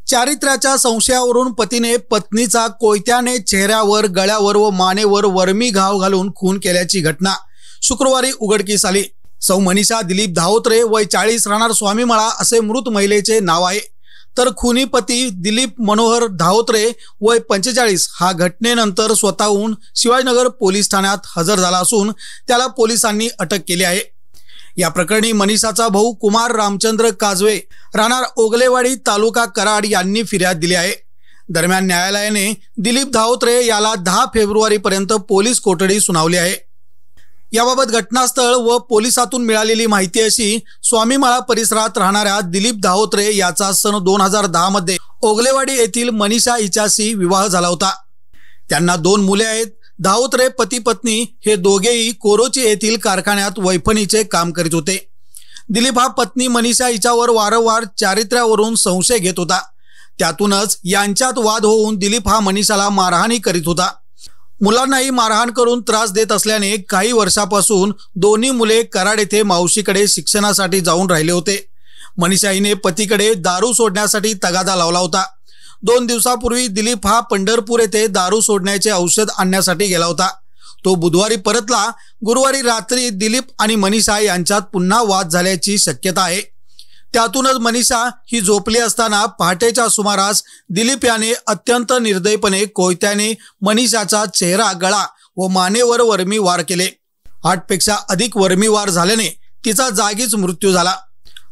चारित्र्याच्या संशयावरून पतीने पत्नीचा कोयत्याने चेहऱ्यावर, गळ्यावर व मानेवर वर्मी घाव घालून खून केल्याची घटना शुक्रवारी उघडकीस आली। सौ मनीषा दिलीप धावत्रे वय 40 राहणार स्वामीमळा असे मृत महिलेचे नाव आहे। तर खुनी पती दिलीप मनोहर धावत्रे वय 45 हा घटनेनंतर स्वतःहून शिवाजीनगर पोलीस ठाण्यात हजर झाला असून त्याला पोलिसांनी अटक केली आहे। या प्रकरणी मनीषाचा भाऊ कुमार रामचंद्र काजवे राहणार ओगलेवाडी तालुका कराड यांनी फिर्याद दिली आहे। दरम्यान न्यायालयाने दिलीप धावत्रे याला 10 फेब्रुवारी पर्यंत पोलीस कोठडी सुनावली आहे। याबाबत घटनास्थळ व पोलिसातून मिळालेली माहिती अशी, स्वामीमाळा परिसरात राहणाऱ्या दिलीप धावत्रे याचा सन 2010 मध्ये ओगलेवाडी येथील मनीषा हिच्याशी विवाह झाला होता। त्यांना 2 मुले आहेत। धावत्रे पती पत्नी हे दोघेही कोरोची येथील कारखान्यात वैफणीचे काम करीत होते। दिलीप हा पत्नी मनीषा हिच्यावर वारंवार चारित्र्यावरून संशय घेत होता। त्यातूनच यांच्यात वाद होऊन दिलीप हा मनीषाला मारहाणी करीत होता। मुलांनाही मारहाण करून त्रास देत असल्याने काही वर्षापासून दोन्ही मुले कराड येथे मावशीकडे शिक्षणासाठी जाऊन राहिले होते। मनीषा हिने पतीकडे दारू सोडण्यासाठी तगादा लावला होता। 2 दिवसापूर्वी दिलीप हा पंढरपूर येथे दारू सोडण्याचे औषध आणण्यासाठी गेला होता। तो बुधवारी परतला। गुरुवारी रात्री दिलीप आणि मनीषा यांच्यात पुन्हा वाद झाल्याची शक्यता आहे। त्यातूनच मनीषा ही झोपली असताना पहाटेच्या सुमारास दिलीप याने अत्यंत निर्दयीपणे कोयत्याने मनीषाचा चेहरा, गळा व मानेवर वर्मी वार केले। 8 पेक्षा अधिक वर्मी वार झाल्याने तिचा जागीच मृत्यू झाला।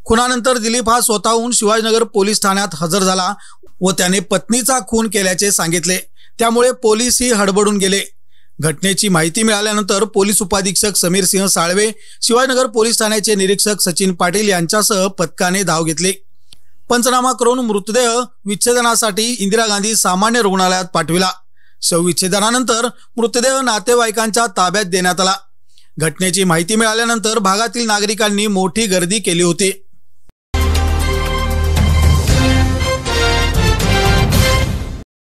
खुनानंतर दिलीप हा स्वतःहून शिवाजीनगर पोलीस ठाण्यात हजर झाला व त्याने पत्नीचा खून केल्याचे सांगितले। त्यामुळे पोलीसही हडबडून गेले। घटनेची माहिती मिळाल्यानंतर पोलीस उपाधीक्षक समीर सिंह साळवे, शिवाजीनगर पोलीस ठाण्याचे निरीक्षक सचिन पाटील यांच्यासह पथकाने धाव घेतली। पंचनामा करून मृतदेह विच्छेदनासाठी इंदिरा गांधी सामान्य रुग्णालयात पाठविला। शवविच्छेदनानंतर मृतदेह नातेवाईकांच्या ताब्यात देण्यात आला। घटनेची माहिती मिळाल्यानंतर भागातील नागरिकांनी मोठी गर्दी केली होती।